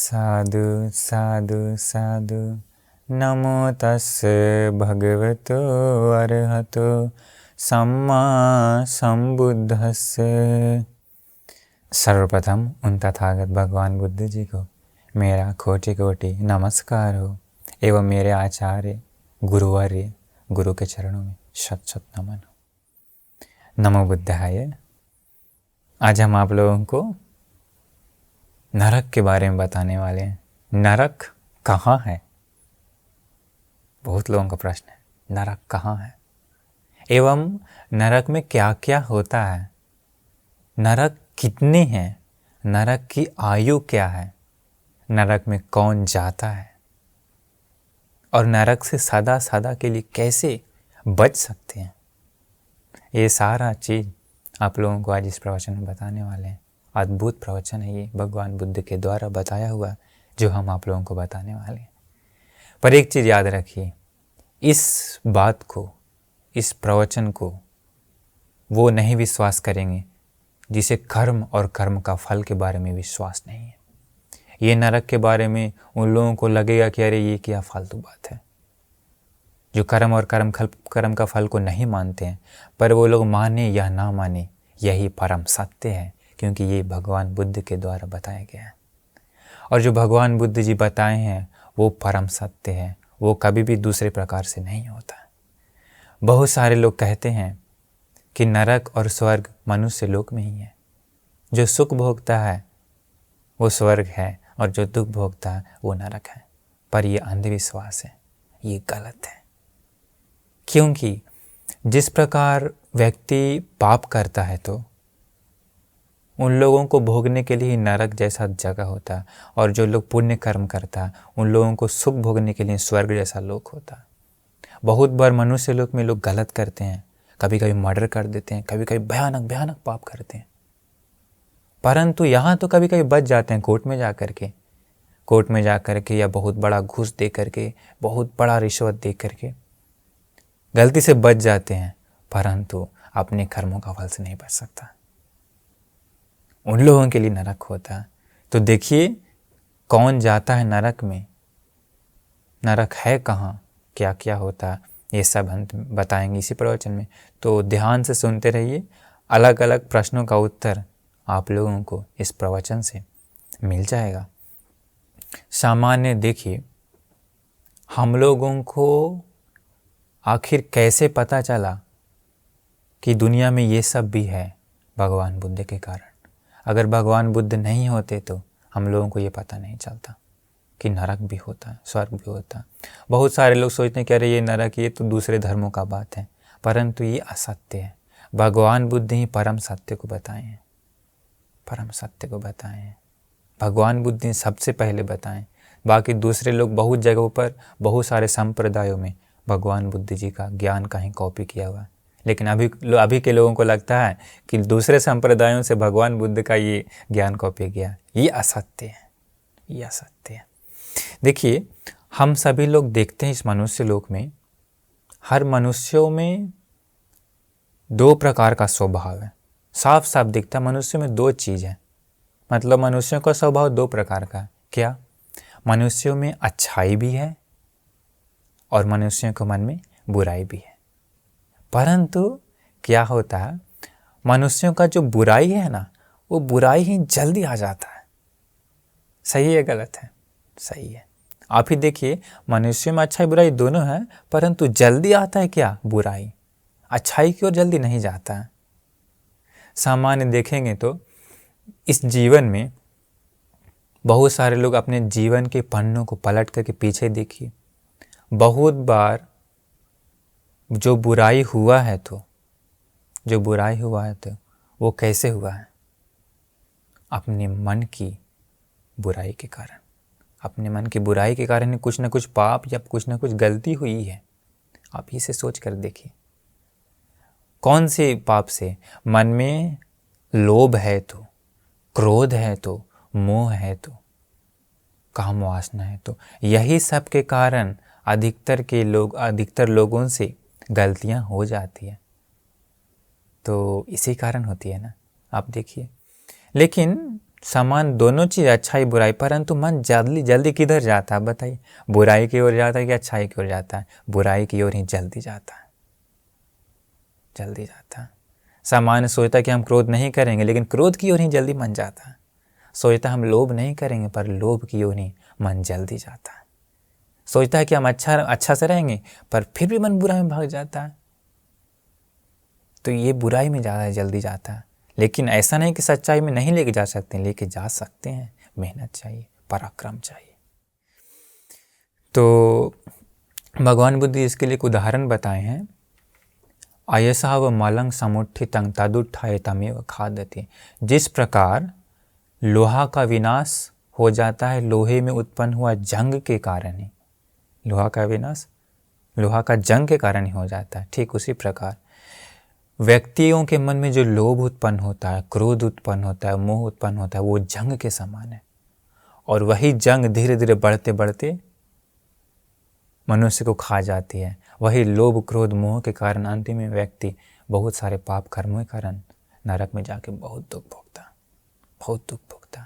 साधु साधु साधु नमो तस्से भगवतो अरहतो सम्मा संबुद्धस्से। सर्वप्रथम उन तथागत भगवान बुद्ध जी को मेरा कोटि कोटि नमस्कार हो एवं मेरे आचार्य गुरुवर्य गुरु के चरणों में शत शत नमन हो। नमो बुद्धाय। आज हम आप लोगों को नरक के बारे में बताने वाले हैं। नरक कहाँ है? बहुत लोगों का प्रश्न है, नरक कहाँ है एवं नरक में क्या क्या होता है, नरक कितने हैं, नरक की आयु क्या है, नरक में कौन जाता है और नरक से सदा सदा के लिए कैसे बच सकते हैं। ये सारा चीज़ आप लोगों को आज इस प्रवचन में बताने वाले हैं। अद्भुत प्रवचन है ये, भगवान बुद्ध के द्वारा बताया हुआ जो हम आप लोगों को बताने वाले हैं। पर एक चीज़ याद रखिए, इस बात को, इस प्रवचन को वो नहीं विश्वास करेंगे जिसे कर्म और कर्म का फल के बारे में विश्वास नहीं है। ये नरक के बारे में उन लोगों को लगेगा कि अरे ये क्या फालतू बात है। जो कर्म और कर्म का फल को नहीं मानते हैं, पर वो लोग माने या ना माने यही परम सत्य है, क्योंकि ये भगवान बुद्ध के द्वारा बताया गया है। और जो भगवान बुद्ध जी बताए हैं वो परम सत्य है, वो कभी भी दूसरे प्रकार से नहीं होता। बहुत सारे लोग कहते हैं कि नरक और स्वर्ग मनुष्य लोक में ही है, जो सुख भोगता है वो स्वर्ग है और जो दुख भोगता है वो नरक है। पर ये अंधविश्वास है, ये गलत है। क्योंकि जिस प्रकार व्यक्ति पाप करता है तो उन लोगों को भोगने के लिए नरक जैसा जगह होता है, और जो लोग पुण्य कर्म करता है उन लोगों को सुख भोगने के लिए स्वर्ग जैसा लोक होता है। बहुत बार मनुष्य लोक में लोग गलत करते हैं, कभी कभी मर्डर कर देते हैं, कभी कभी भयानक भयानक पाप करते हैं, परंतु यहाँ तो कभी कभी बच जाते हैं कोर्ट में जा करके या बहुत बड़ा घूस दे करके, बहुत बड़ा रिश्वत दे करके गलती से बच जाते हैं, परंतु अपने कर्मों का फल से नहीं बच सकता। उन लोगों के लिए नरक होता है। तो देखिए कौन जाता है नरक में, नरक है कहाँ, क्या क्या होता है, ये सब हम बताएंगे इसी प्रवचन में। तो ध्यान से सुनते रहिए, अलग अलग प्रश्नों का उत्तर आप लोगों को इस प्रवचन से मिल जाएगा। सामान्य देखिए, हम लोगों को आखिर कैसे पता चला कि दुनिया में ये सब भी है? भगवान बुद्ध के कारण। अगर भगवान बुद्ध नहीं होते तो हम लोगों को ये पता नहीं चलता कि नरक भी होता है, स्वर्ग भी होता है। बहुत सारे लोग सोचते हैं कि अरे ये नरक, ये तो दूसरे धर्मों का बात है, परंतु ये असत्य है। भगवान बुद्ध ही परम सत्य को बताए हैं, परम सत्य को बताए हैं। भगवान बुद्ध ने सबसे पहले बताएं। बाकी दूसरे लोग बहुत जगहों पर, बहुत सारे संप्रदायों में भगवान बुद्ध जी का ज्ञान का ही कॉपी किया हुआ है। लेकिन अभी के लोगों को लगता है कि दूसरे संप्रदायों से भगवान बुद्ध का ये ज्ञान कॉपी किया। ये असत्य है, ये असत्य है। देखिए, हम सभी लोग देखते हैं इस मनुष्य लोक में, हर मनुष्यों में दो प्रकार का स्वभाव है। साफ साफ दिखता है मनुष्य में दो चीज़ है, मतलब मनुष्यों का स्वभाव दो प्रकार का है। क्या? मनुष्यों में अच्छाई भी है और मनुष्यों के मन में बुराई भी है। परंतु क्या होता है, मनुष्यों का जो बुराई है ना, वो बुराई ही जल्दी आ जाता है। सही है गलत है? सही है। आप ही देखिए, मनुष्यों में अच्छाई बुराई दोनों है, परंतु जल्दी आता है क्या? बुराई। अच्छाई की ओर जल्दी नहीं जाता है। सामान्य देखेंगे तो इस जीवन में बहुत सारे लोग अपने जीवन के पन्नों को पलट करके पीछे देखिए, बहुत बार जो बुराई हुआ है तो वो कैसे हुआ है? अपने मन की बुराई के कारण। अपने मन की बुराई के कारण कुछ न कुछ पाप या कुछ न कुछ गलती हुई है। आप इसे सोच कर देखिए, कौन से पाप से? मन में लोभ है तो, क्रोध है तो, मोह है तो, काम वासना है तो, यही सब के कारण अधिकतर लोगों से गलतियां हो जाती है। तो इसी कारण होती है ना, आप देखिए। लेकिन समान दोनों चीज़, अच्छाई बुराई, परंतु मन जल्दी जल्दी किधर जाता है बताइए? बुराई की ओर जाता है कि अच्छाई की ओर जाता है? बुराई की ओर ही जल्दी जाता है, जल्दी जाता है। सामान्य सोचता है कि हम क्रोध नहीं करेंगे, लेकिन क्रोध की ओर ही जल्दी मन जाता है। सोचता है हम लोभ नहीं करेंगे, पर लोभ की ओर ही मन जल्दी जाता है। सोचता है कि हम अच्छा से रहेंगे, पर फिर भी मन बुराई में भाग जाता है। तो ये बुराई में ज़्यादा जल्दी जाता है। लेकिन ऐसा नहीं कि सच्चाई में नहीं लेके जा सकते, लेके जा सकते हैं। मेहनत चाहिए, पराक्रम चाहिए। तो भगवान बुद्ध इसके लिए एक उदाहरण बताए हैं। अयसा व मलंग समुत्थितं तदुत्थाय तमेव खादति। जिस प्रकार लोहा का विनाश हो जाता है लोहे में उत्पन्न हुआ जंग के कारण ही, लोहा का विनाश लोहा का जंग के कारण ही हो जाता है, ठीक उसी प्रकार व्यक्तियों के मन में जो लोभ उत्पन्न होता है, क्रोध उत्पन्न होता है, मोह उत्पन्न होता है, वो जंग के समान है। और वही जंग धीरे धीरे बढ़ते बढ़ते मनुष्य को खा जाती है। वही लोभ क्रोध मोह के कारण अंतिम में व्यक्ति बहुत सारे पाप कर्मों के कारण नरक में जाके बहुत दुख भोगता, बहुत दुख भोगता।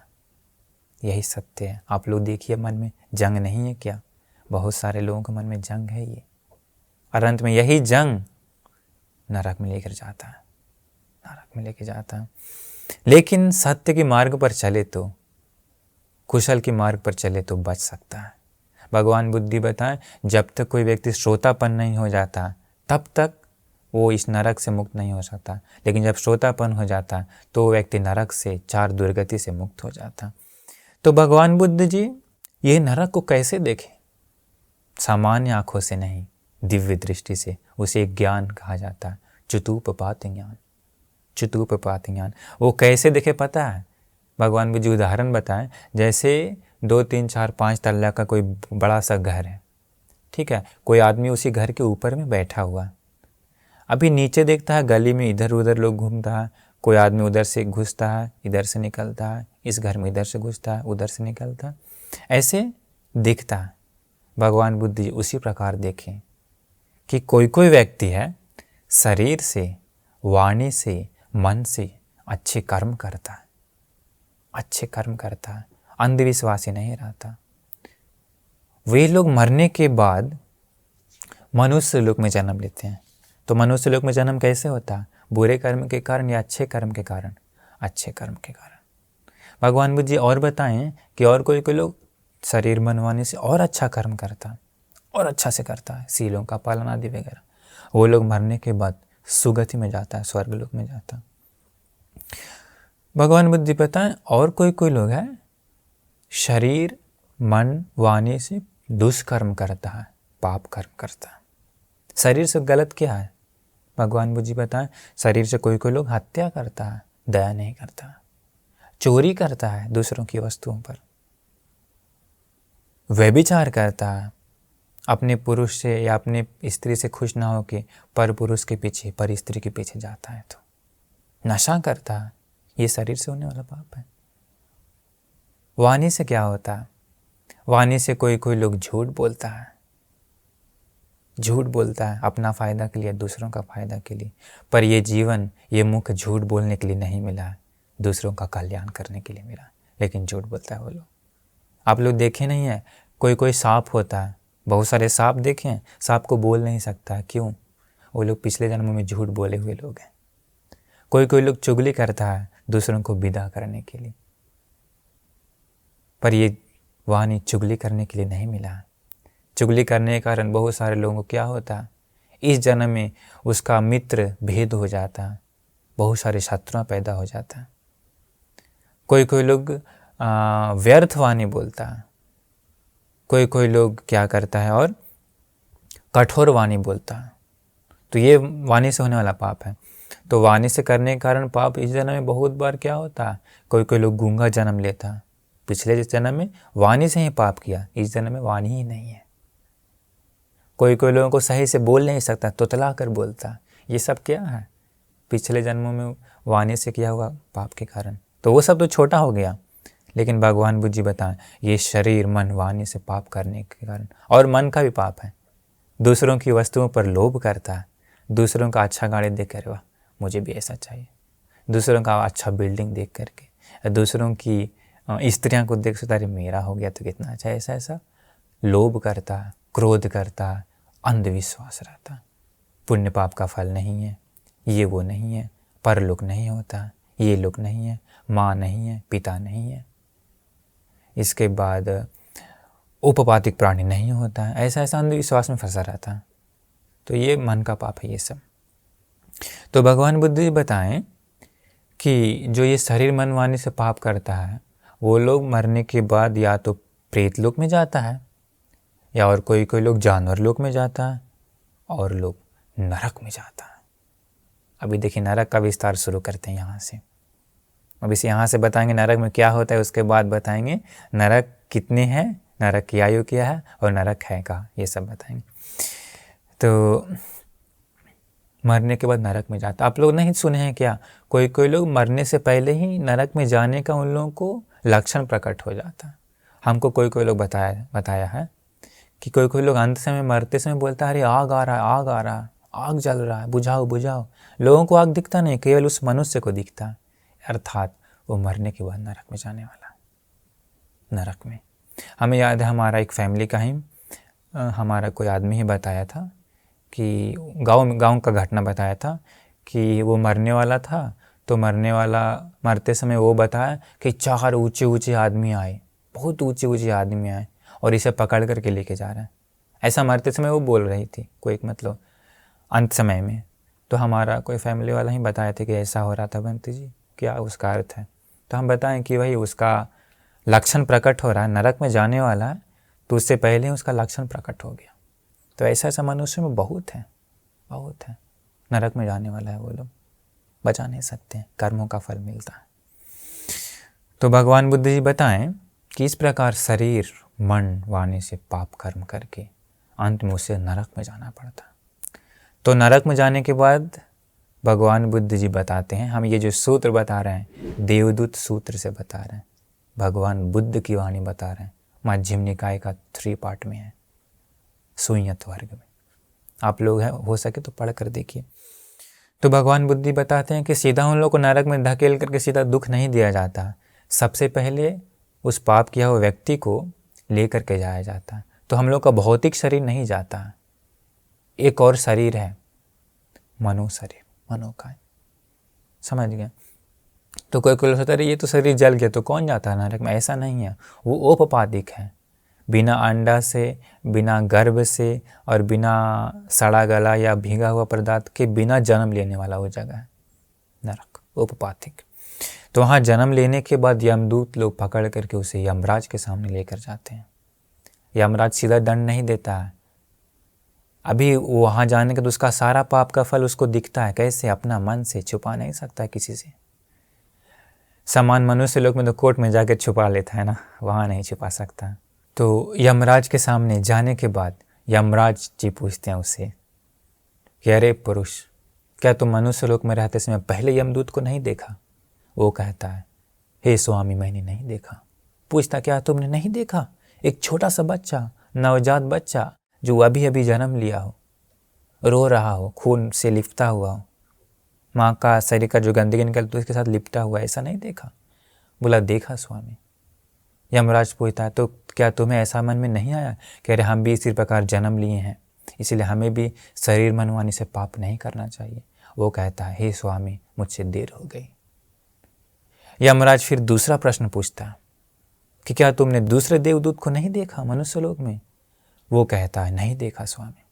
यही सत्य है। आप लोग देखिए, मन में जंग नहीं है क्या? बहुत सारे लोगों के मन में जंग है ये, और अंत में यही जंग नरक में लेकर जाता है, नरक में लेकर जाता है। लेकिन सत्य के मार्ग पर चले तो, कुशल के मार्ग पर चले तो बच सकता है। भगवान बुद्धि बताएं, जब तक कोई व्यक्ति श्रोतापन नहीं हो जाता तब तक वो इस नरक से मुक्त नहीं हो सकता। लेकिन जब श्रोतापन हो जाता तो वो व्यक्ति नरक से, चार दुर्गति से मुक्त हो जाता। तो भगवान बुद्ध जी ये नरक को कैसे देखें? सामान्य आंखों से नहीं, दिव्य दृष्टि से। उसे ज्ञान कहा जाता है, चतुपपात ज्ञान, चतुपपात ज्ञान। वो कैसे देखे पता है? भगवान बुद्ध जी उदाहरण बताएं, जैसे 2 3 4 5 तल्ला का कोई बड़ा सा घर है, ठीक है। कोई आदमी उसी घर के ऊपर में बैठा हुआ है। अभी नीचे देखता है गली में इधर उधर लोग घूमता है, कोई आदमी उधर से घुसता है, इधर से निकलता है, इस घर में इधर से घुसता है, उधर से निकलता है, ऐसे दिखता है। भगवान बुद्ध जी उसी प्रकार देखें कि कोई कोई व्यक्ति है शरीर से, वाणी से, मन से अच्छे कर्म करता है, अच्छे कर्म करता है, अंधविश्वासी नहीं रहता। वे लोग मरने के बाद मनुष्य लोक में जन्म लेते हैं। तो मनुष्य लोक में जन्म कैसे होता है? बुरे कर्म के कारण या अच्छे कर्म के कारण? अच्छे कर्म के कारण। भगवान बुद्ध जी और बताएं कि और कोई कोई लोग शरीर मनवाने से और अच्छा कर्म करता है, और अच्छा से करता है, सीलों का पालन आदि वगैरह। वो लोग मरने के बाद सुगति में जाता है, स्वर्ग लोक में जाता है। भगवान बुद्ध जी बताएं और कोई कोई लोग है शरीर मन वाणी से दुष्कर्म करता है, पाप कर्म करता है। शरीर से गलत क्या है? भगवान बुद्ध जी बताएं, शरीर से कोई कोई लोग हत्या करता है, दया नहीं करता, चोरी करता है दूसरों की वस्तुओं पर, व्यभिचार करता है, अपने पुरुष से या अपने स्त्री से खुश ना होकर पर पुरुष के पीछे, पर स्त्री के पीछे जाता है, तो नशा करता है। ये शरीर से होने वाला पाप है। वाणी से क्या होता है? वाणी से कोई कोई लोग झूठ बोलता है, झूठ बोलता है अपना फ़ायदा के लिए, दूसरों का फ़ायदा के लिए। पर ये जीवन, ये मुख झूठ बोलने के लिए नहीं मिला है, दूसरों का कल्याण करने के लिए मिला, लेकिन झूठ बोलता है वो लोग। आप लोग देखे नहीं है, कोई कोई सांप होता है, बहुत सारे सांप देखे हैं, सांप को बोल नहीं सकता, क्यों? वो लोग पिछले जन्म में झूठ बोले हुए लोग हैं। कोई कोई लोग चुगली करता है दूसरों को विदा करने के लिए, पर ये वाणी चुगली करने के लिए नहीं मिला है। चुगली करने के कारण बहुत सारे लोगों को क्या होता है? इस जन्म में उसका मित्र भेद हो जाता है, बहुत सारे शत्रुआं पैदा हो जाता है। कोई कोई लोग व्यर्थ वाणी बोलता है, कोई कोई लोग क्या करता है और कठोर वाणी बोलता है। तो ये वाणी से होने वाला पाप है। तो वाणी से करने के कारण पाप इस जन्म में बहुत बार क्या होता है? कोई कोई लोग गूंगा जन्म लेता है, पिछले जन्म में वाणी से ही पाप किया, इस जन्म में वाणी ही नहीं है। कोई कोई लोगों को सही से बोल नहीं सकता, तुतला कर बोलता। ये सब क्या है? पिछले जन्मों में वाणी से किया हुआ पाप के कारण। तो वो सब तो छोटा हो गया, लेकिन भगवान बुद्ध जी बताएं, ये शरीर मन वाणी से पाप करने के कारण, और मन का भी पाप है। दूसरों की वस्तुओं पर लोभ करता है, दूसरों का अच्छा गाड़ी देख कर, वाह मुझे भी ऐसा चाहिए, दूसरों का अच्छा बिल्डिंग देख करके, दूसरों की स्त्रियों को देख सोचता अरे मेरा हो गया तो कितना अच्छा, ऐसा ऐसा लोभ करता, क्रोध करता, अंधविश्वास रहता। पुण्य पाप का फल नहीं है, ये वो नहीं है, परलोक नहीं होता, ये लोक नहीं है, माँ नहीं है, पिता नहीं है, इसके बाद उपपातिक प्राणी नहीं होता है, ऐसा ऐसा अंधविश्वास में फंसा रहता है। तो ये मन का पाप है ये सब। तो भगवान बुद्ध जी बताएं कि जो ये शरीर मन वाणी से पाप करता है वो लोग मरने के बाद या तो प्रेत लोक में जाता है, या और कोई कोई लोग जानवर लोक में जाता है, और लोग नरक में जाता है। अभी देखिए नरक का विस्तार शुरू करते हैं यहाँ से। अब इसे यहाँ से बताएंगे नरक में क्या होता है, उसके बाद बताएंगे नरक कितने हैं, नरक की आयु क्या है और नरक है कहाँ, ये सब बताएंगे। तो मरने के बाद नरक में जाता, आप लोग नहीं सुने हैं क्या, कोई कोई लोग मरने से पहले ही नरक में जाने का उन लोगों को लक्षण प्रकट हो जाता है। हमको कोई कोई लोग बताया है कि कोई कोई लोग अंत समय मरते समय बोलता है अरे आग आ रहा है, आग आ रहा है, आग जल रहा है, बुझाओ बुझाओ। लोगों को आग दिखता नहीं, केवल उस मनुष्य को दिखता है, अर्थात वो मरने के बाद नरक में जाने वाला, नरक में। हमें याद है हमारा एक फैमिली का ही हमारा कोई आदमी ही बताया था कि गांव का घटना बताया था कि वो मरने वाला था, तो मरते समय वो बताया कि 4 ऊंचे ऊंचे आदमी आए, बहुत ऊंचे ऊंचे आदमी आए और इसे पकड़ करके लेके जा रहे हैं। ऐसा मरते समय वो बोल रही थी, कोई एक मतलब अंत समय में। तो हमारा कोई फैमिली वाला ही बताया था कि ऐसा हो रहा था बंटी जी, क्या उसका अर्थ है। तो हम बताएं कि भाई उसका लक्षण प्रकट हो रहा है, नरक में जाने वाला है, तो उससे पहले ही उसका लक्षण प्रकट हो गया। तो ऐसा ऐसा मनुष्य में बहुत है, बहुत है, नरक में जाने वाला है, वो लोग बचा नहीं सकते हैं, कर्मों का फल मिलता है। तो भगवान बुद्ध जी बताएं कि इस प्रकार शरीर मन वाणी से पाप कर्म करके अंत में उसे नरक में जाना पड़ता। तो नरक में जाने के बाद भगवान बुद्ध जी बताते हैं, हम ये जो सूत्र बता रहे हैं देवदूत सूत्र से बता रहे हैं, भगवान बुद्ध की वाणी बता रहे हैं, मध्यम निकाय का 3 पार्ट में है, शून्यत वर्ग में। आप लोग हैं हो सके तो पढ़ कर देखिए। तो भगवान बुद्ध जी बताते हैं कि सीधा उन लोग को नरक में धकेल करके सीधा दुख नहीं दिया जाता, सबसे पहले उस पाप किया हुआ व्यक्ति को ले करके जाया जाता है। तो हम लोग का भौतिक शरीर नहीं जाता, एक और शरीर है, मनो शरीर, मनो का, समझ गए। तो कोई कोई सोचता है ये तो शरीर जल गया तो कौन जाता है नरक में, ऐसा नहीं है, वो औपपातिक है, बिना अंडा से, बिना गर्भ से और बिना सड़ा गला या भीगा हुआ पदार्थ के बिना जन्म लेने वाला वो जगह है नरक, औपपातिक। तो वहाँ जन्म लेने के बाद यमदूत लोग पकड़ करके उसे यमराज के सामने लेकर जाते हैं। यमराज सीधा दंड नहीं देता है, अभी वहाँ जाने के तो उसका सारा पाप का फल उसको दिखता है, कैसे, अपना मन से छुपा नहीं सकता है किसी से। समान मनुष्य लोग में तो कोर्ट में जाकर छुपा लेता है ना, वहाँ नहीं छुपा सकता। तो यमराज के सामने जाने के बाद यमराज जी पूछते हैं उससे कि अरे पुरुष, क्या तुम मनुष्य लोक में रहते समय पहले यमदूत को नहीं देखा? वो कहता है हे स्वामी मैंने नहीं देखा। पूछता क्या तुमने नहीं देखा? एक छोटा सा बच्चा, नवजात बच्चा जो अभी अभी जन्म लिया हो, रो रहा हो, खून से लिपटा हुआ हो, माँ का शरीर का जो गंदगी निकलती है उसके साथ लिपटा हुआ, ऐसा नहीं देखा? बोला देखा स्वामी। यमराज पूछता है तो क्या तुम्हें ऐसा मन में नहीं आया कि अरे हम भी इसी प्रकार जन्म लिए हैं, इसलिए हमें भी शरीर मन वाणी से पाप नहीं करना चाहिए? वो कहता है हे स्वामी मुझसे देर हो गई। यमराज फिर दूसरा प्रश्न पूछता है कि क्या तुमने दूसरे देवदूत को नहीं देखा मनुष्य लोक में? वो कहता है नहीं देखा स्वामी।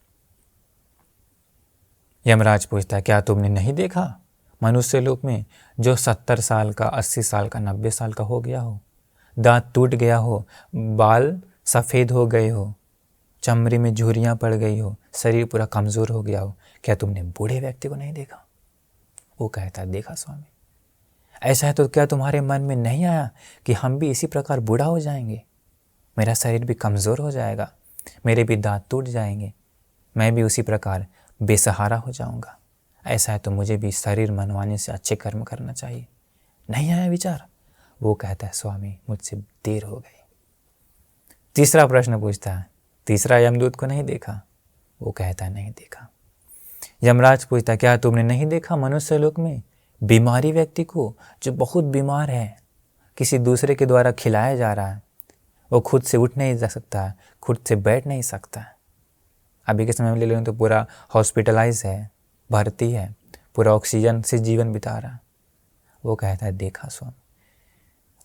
यमराज पूछता है क्या तुमने नहीं देखा मनुष्य लोक में जो 70 साल का, 80 साल का, 90 साल का हो गया हो, दांत टूट गया हो, बाल सफ़ेद हो गए हो, चमड़ी में झुर्रियाँ पड़ गई हो, शरीर पूरा कमज़ोर हो गया हो, क्या तुमने बूढ़े व्यक्ति को नहीं देखा? वो कहता है देखा स्वामी। ऐसा है तो क्या तुम्हारे मन में नहीं आया कि हम भी इसी प्रकार बूढ़ा हो जाएंगे, मेरा शरीर भी कमज़ोर हो जाएगा, मेरे भी दांत टूट जाएंगे, मैं भी उसी प्रकार बेसहारा हो जाऊंगा, ऐसा है तो मुझे भी शरीर मनवाने से अच्छे कर्म करना चाहिए? नहीं आया विचार? वो कहता है स्वामी मुझसे देर हो गई। तीसरा प्रश्न पूछता है तीसरा यमदूत को नहीं देखा? वो कहता है नहीं देखा। यमराज पूछता है क्या तुमने नहीं देखा मनुष्य लोक में बीमारी व्यक्ति को जो बहुत बीमार है, किसी दूसरे के द्वारा खिलाया जा रहा है, वो खुद से उठ नहीं जा सकता है, खुद से बैठ नहीं सकता है। अभी के समय में ले लें तो पूरा हॉस्पिटलाइज है, भर्ती है, पूरा ऑक्सीजन से जीवन बिता रहा है। वो कहता है देखा स्वामी।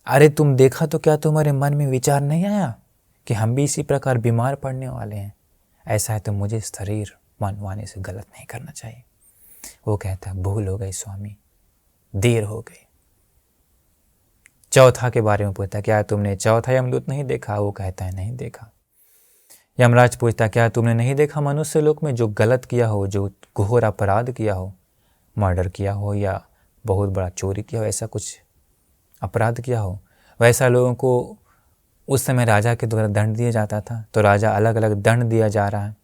अरे तुम देखा तो क्या तुम्हारे मन में विचार नहीं आया कि हम भी इसी प्रकार बीमार पड़ने वाले हैं? ऐसा है तो मुझे शरीर मनवाने से गलत नहीं करना चाहिए। वो कहता है भूल हो गई स्वामी, देर हो गई। चौथा के बारे में पूछता है क्या तुमने चौथा यमदूत नहीं देखा? वो कहता है नहीं देखा। यमराज पूछता है क्या तुमने नहीं देखा मनुष्य लोक में जो गलत किया हो, जो घोर अपराध किया हो, मर्डर किया हो या बहुत बड़ा चोरी किया हो, ऐसा कुछ अपराध किया हो, वैसा लोगों को उस समय राजा के द्वारा दंड दिया जाता था। तो राजा अलग अलग दंड दिया जा रहा है,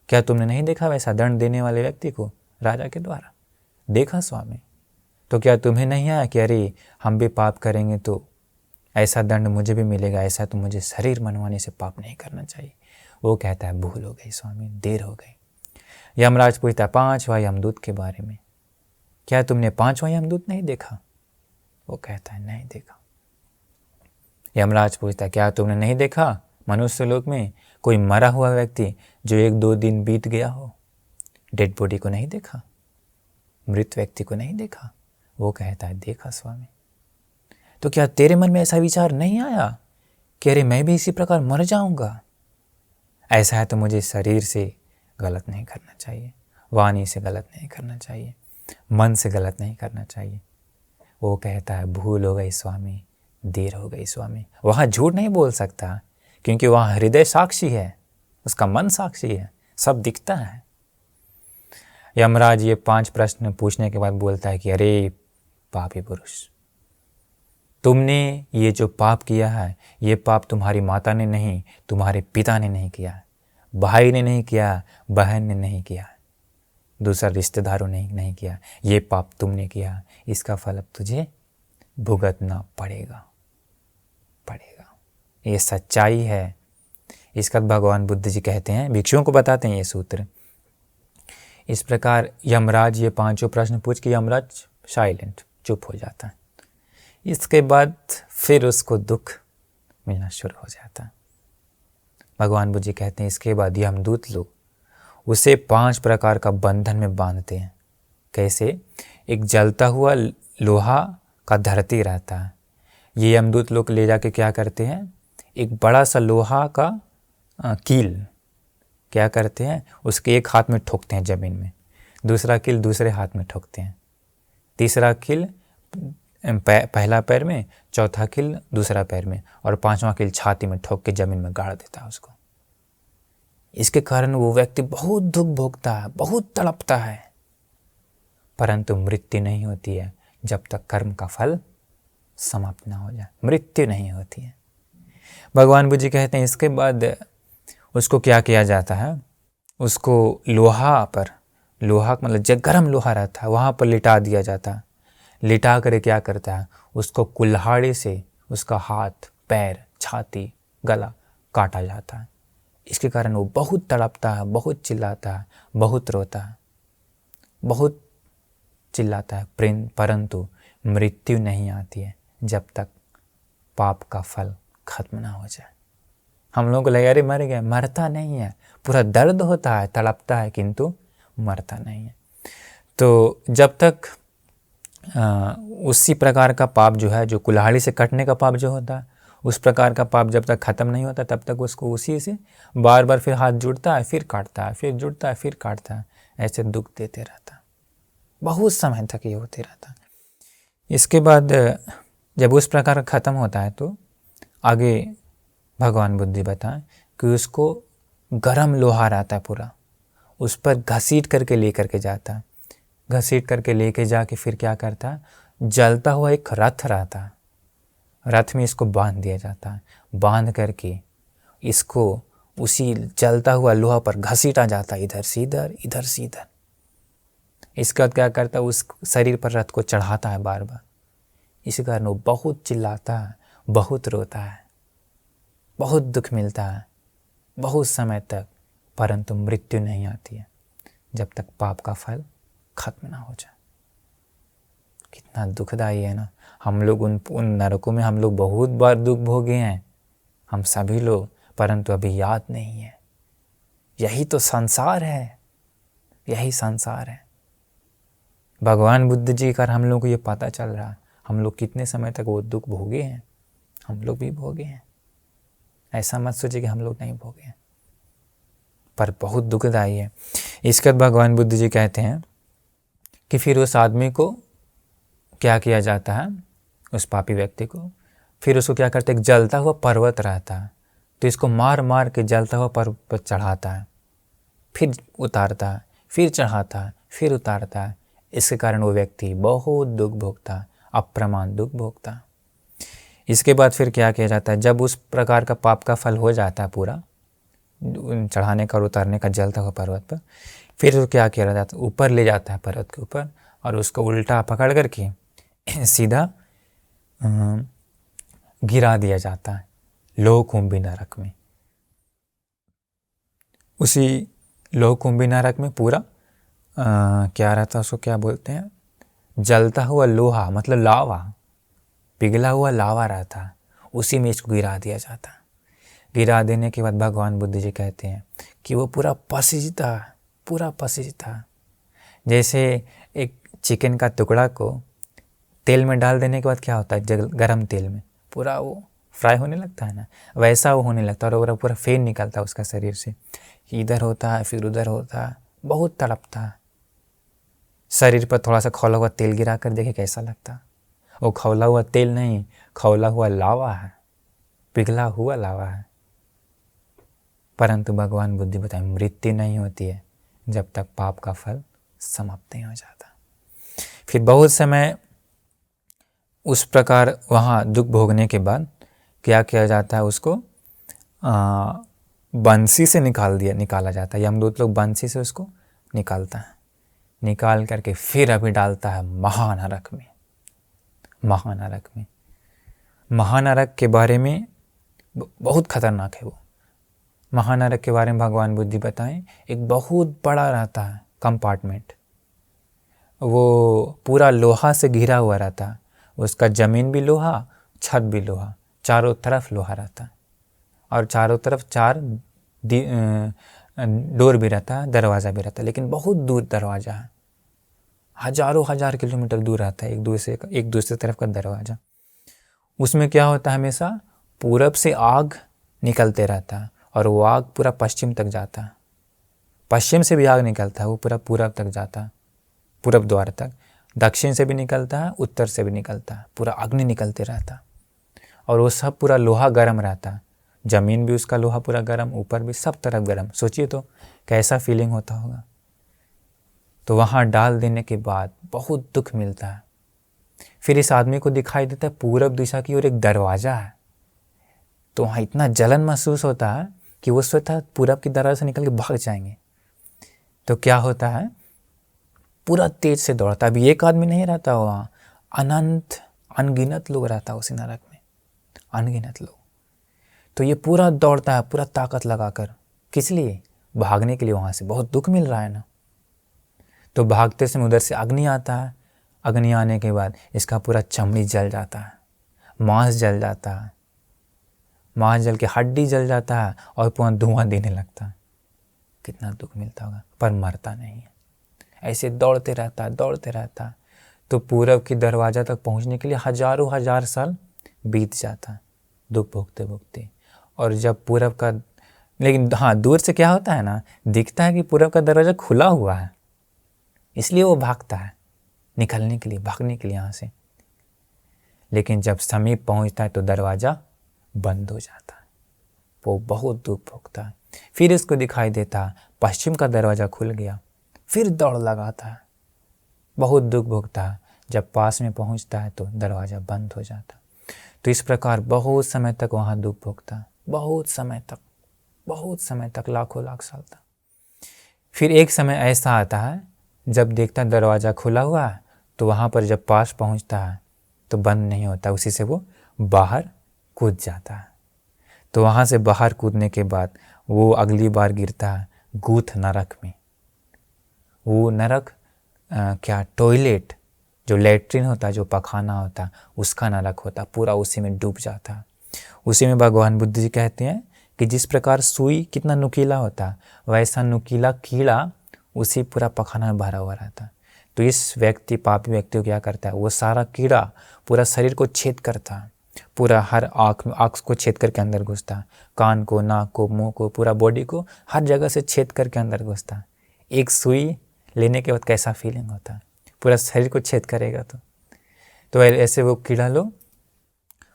क्या तुमने नहीं देखा वैसा दंड देने वाले व्यक्ति को राजा के द्वारा? देखा स्वामी। तो क्या तुम्हें नहीं आया कि अरे हम भी पाप करेंगे तो ऐसा दंड मुझे भी मिलेगा, ऐसा तो मुझे शरीर मनवाने से पाप नहीं करना चाहिए। वो कहता है भूल हो गई स्वामी, देर हो गई। यमराज पूछता है पांचवा यमदूत के बारे में, क्या तुमने पांचवा यमदूत नहीं देखा? वो कहता है नहीं देखा। यमराज पूछता है क्या तुमने नहीं देखा मनुष्य लोक में कोई मरा हुआ व्यक्ति जो 1-2 दिन बीत गया हो, डेड बॉडी को नहीं देखा, मृत व्यक्ति को नहीं देखा? वो कहता है देखा स्वामी। तो क्या तेरे मन में ऐसा विचार नहीं आया कि अरे मैं भी इसी प्रकार मर जाऊंगा? ऐसा है तो मुझे शरीर से गलत नहीं करना चाहिए, वाणी से गलत नहीं करना चाहिए, मन से गलत नहीं करना चाहिए। वो कहता है भूल हो गई स्वामी, देर हो गई स्वामी। वहाँ झूठ नहीं बोल सकता क्योंकि वहाँ हृदय साक्षी है, उसका मन साक्षी है, सब दिखता है। यमराज ये 5 प्रश्न पूछने के बाद बोलता है कि अरे पापी पुरुष, तुमने ये जो पाप किया है, ये पाप तुम्हारी माता ने नहीं, तुम्हारे पिता ने नहीं किया, भाई ने नहीं किया, बहन ने नहीं किया, दूसरा रिश्तेदारों ने नहीं किया, ये पाप तुमने किया। इसका फल अब तुझे भुगतना पड़ेगा। ये सच्चाई है। इसका भगवान बुद्ध जी कहते हैं, भिक्षुओं को बताते हैं ये सूत्र। इस प्रकार यमराज ये 5 प्रश्न पूछ के यमराज साइलेंट, चुप हो जाता है। इसके बाद फिर उसको दुख मिलना शुरू हो जाता है। भगवान बुद्ध जी कहते हैं इसके बाद यमदूत लोग उसे 5 प्रकार का बंधन में बांधते हैं। कैसे? एक जलता हुआ लोहा का धरती रहता है, ये यमदूत लोग ले जाके क्या करते हैं, एक बड़ा सा लोहा का कील क्या करते हैं, उसके एक हाथ में ठोकते हैं ज़मीन में, दूसरा कील दूसरे हाथ में ठोकते हैं, तीसरा कील पहला पैर में, चौथा कील दूसरा पैर में, और 5वां कील छाती में ठोक के ज़मीन में गाड़ देता है उसको। इसके कारण वो व्यक्ति बहुत दुख भोगता है, बहुत तड़पता है, परंतु मृत्यु नहीं होती है जब तक कर्म का फल समाप्त ना हो जाए। मृत्यु नहीं होती है। भगवान बुद्ध जी कहते हैं इसके बाद उसको क्या किया जाता है, उसको लोहा पर, लोहा मतलब जब गर्म लोहा रहता है वहाँ पर लिटा दिया जाता है। लिटा कर क्या करता है, उसको कुल्हाड़ी से उसका हाथ, पैर, छाती, गला काटा जाता है। इसके कारण वो बहुत तड़पता है, बहुत चिल्लाता है, बहुत रोता है, बहुत चिल्लाता है, परंतु मृत्यु नहीं आती है जब तक पाप का फल खत्म ना हो जाए। हम लोगों को लगे अरे मर गया, मरता नहीं है, पूरा दर्द होता है, तड़पता है, किंतु मरता नहीं है। तो जब तक उसी प्रकार का पाप जो है, जो कुल्हाड़ी से कटने का पाप जो होता है, उस प्रकार का पाप जब तक खत्म नहीं होता तब तक उसको उसी से बार बार फिर हाथ जुड़ता है, फिर काटता है, फिर जुड़ता है, फिर काटता है, ऐसे दुख देते रहता है, बहुत समय तक ये होते रहता है। इसके बाद जब उस प्रकार का ख़त्म होता है तो आगे भगवान बुद्ध बताएं कि उसको गरम लोहा रहता है पूरा, उस पर घसीट करके लेकर के जाता है, घसीट करके लेके जाके फिर क्या करता है, जलता हुआ एक रथ रहता है, रथ में इसको बांध दिया जाता है, बांध करके इसको उसी जलता हुआ लोहा पर घसीटा जाता है, इधर से इधर, इधर से इधर। इसके बाद क्या करता है, उस शरीर पर रथ को चढ़ाता है बार बार। इसी कारण वो बहुत चिल्लाता है, बहुत रोता है, बहुत दुख मिलता है, बहुत समय तक, परंतु मृत्यु नहीं आती है जब तक पाप का फल खत्म ना हो जाए। कितना दुखदाई है ना। हम लोग उन नरकों में हम लोग बहुत बार दुख भोगे हैं, हम सभी लोग, परंतु अभी याद नहीं है। यही तो संसार है, यही संसार है। भगवान बुद्ध जी का हम लोग को ये पता चल रहा है, हम लोग कितने समय तक वो दुख भोगे हैं, हम लोग भी भोगे हैं। ऐसा मत सोचिए कि हम लोग नहीं भोगे हैं, पर बहुत दुखदाई है। इसके बाद भगवान बुद्ध जी कहते हैं कि फिर उस आदमी को क्या किया जाता है, उस पापी व्यक्ति को, फिर उसको क्या करते, एक जलता हुआ पर्वत रहता है, तो इसको मार मार के जलता हुआ पर्वत पर चढ़ाता है, फिर उतारता है, फिर चढ़ाता है, फिर उतारता है। इसके कारण वो व्यक्ति बहुत दुख भोगता है, अप्रमाण दुख भोगता है। इसके बाद फिर क्या किया जाता है, जब उस प्रकार का पाप का फल हो जाता है पूरा, चढ़ाने का और उतारने का जलता हुआ पर्वत पर, फिर वो क्या किया जाता है, ऊपर ले जाता है पर्वत के ऊपर, और उसको उल्टा पकड़ करके सीधा गिरा दिया जाता है लोहकुंभी नरक में। उसी लोहकुंभी नरक में पूरा क्या रहता है, उसको क्या बोलते हैं, जलता हुआ लोहा, मतलब लावा, पिघला हुआ लावा रहता है, उसी में इसको गिरा दिया जाता है। गिरा देने के बाद भगवान बुद्ध जी कहते हैं कि वो पूरा पसीजता, पूरा पसीजता। जैसे एक चिकन का टुकड़ा को तेल में डाल देने के बाद क्या होता है, गरम तेल में पूरा वो फ्राई होने लगता है ना, वैसा वो होने लगता है, और पूरा फेन निकलता है उसका शरीर से, इधर होता है फिर उधर होता है, बहुत तड़पता है। शरीर पर थोड़ा सा खौला हुआ तेल गिरा कर देखे कैसा लगता है। वो खौला हुआ तेल नहीं, खौला हुआ लावा है, पिघला हुआ लावा है। परंतु भगवान बुद्ध बताए मृत्यु नहीं होती है जब तक पाप का फल समाप्त नहीं हो जाता। फिर बहुत समय उस प्रकार वहाँ दुख भोगने के बाद क्या किया जाता है, उसको बंसी से निकाला जाता है। यमदूत लोग बंसी से उसको निकालता है, निकाल करके फिर अभी डालता है महानरक में। महानरक में, महानरक के बारे में बहुत खतरनाक है वो। महानरक के बारे में भगवान बुद्ध बताएं, एक बहुत बड़ा रहता है कंपार्टमेंट, वो पूरा लोहा से घिरा हुआ रहता है, उसका ज़मीन भी लोहा, छत भी लोहा, चारों तरफ लोहा रहता है, और चारों तरफ 4 डोर भी रहता है, दरवाज़ा भी रहता है, लेकिन बहुत दूर दरवाज़ा है, हजारों हजार किलोमीटर दूर रहता है एक दूसरे तरफ का दरवाज़ा। उसमें क्या होता है, हमेशा पूरब से आग निकलते रहता है, और वो आग पूरा पश्चिम तक जाता है, पश्चिम से भी आग निकलता है, वो पूरा पूरब तक जाता है, पूरब द्वार तक, दक्षिण से भी निकलता है, उत्तर से भी निकलता है, पूरा अग्नि निकलते रहता है, और वो सब पूरा लोहा गर्म रहता है, ज़मीन भी उसका लोहा पूरा गर्म, ऊपर भी सब तरफ गर्म। सोचिए तो कैसा फीलिंग होता होगा। तो वहाँ डाल देने के बाद बहुत दुख मिलता है। फिर इस आदमी को दिखाई देता है पूरब दिशा की ओर एक दरवाज़ा है, तो वहाँ इतना जलन महसूस होता है कि वो सोचता है पूरब की दरवाज़ा से निकल के भाग जाएंगे। तो क्या होता है, पूरा तेज से दौड़ता है। अभी एक आदमी नहीं रहता वहाँ, अनगिनत लोग रहता है उसी नरक में, अनगिनत लोग। तो ये पूरा दौड़ता है पूरा ताकत लगाकर, किस लिए, भागने के लिए, वहाँ से बहुत दुख मिल रहा है ना। तो भागते समय उधर से अग्नि आता है, अग्नि आने के बाद इसका पूरा चमड़ी जल जाता है, मांस जल जाता है, मांस जल के हड्डी जल जाता है, और पूरा धुआं देने लगता है। कितना दुख मिलता होगा, पर मरता नहीं है, ऐसे दौड़ते रहता है, दौड़ते रहता है। तो पूरब की दरवाज़ा तक पहुंचने के लिए हजारों हजार साल बीत जाता है दुख भोगते भोगते। और जब पूरब का, लेकिन हाँ, दूर से क्या होता है ना, दिखता है कि पूरब का दरवाज़ा खुला हुआ है, इसलिए वो भागता है निकलने के लिए, भागने के लिए यहाँ से। लेकिन जब समीप पहुँचता है तो दरवाज़ा बंद हो जाता है, वो बहुत दुख भोगता है। फिर इसको दिखाई देता है पश्चिम का दरवाज़ा खुल गया, फिर दौड़ लगाता है, बहुत दुख भोगता है। जब पास में पहुँचता है तो दरवाज़ा बंद हो जाता है। तो इस प्रकार बहुत समय तक वहाँ दुख भोगता है, बहुत समय तक, लाखों लाख साल तक। फिर एक समय ऐसा आता है जब देखता है दरवाज़ा खुला हुआ है, तो वहाँ पर जब पास पहुँचता है तो बंद नहीं होता, उसी से वो बाहर कूद जाता है। तो वहाँ से बाहर कूदने के बाद वो अगली बार गिरता है गूथ नरक में। वो नरक क्या, टॉयलेट, जो लेट्रिन होता है, जो पखाना होता है, उसका नरक होता, पूरा उसी में डूब जाता। उसी में भगवान बुद्ध जी कहते हैं कि जिस प्रकार सुई कितना नुकीला होता है, वैसा नुकीला कीड़ा उसी पूरा पखाना में भरा हुआ रहता। तो इस व्यक्ति, पापी व्यक्ति को क्या करता है, वो सारा कीड़ा पूरा शरीर को छेद करता है, पूरा हर आँख को छेद करके अंदर घुसता है, कान को, नाक को, मुंह को, पूरा बॉडी को हर जगह से छेद करके अंदर घुसता है। एक सुई लेने के बाद कैसा फीलिंग होता है, पूरा शरीर को छेद करेगा। तो ऐसे वो कीड़ा लोग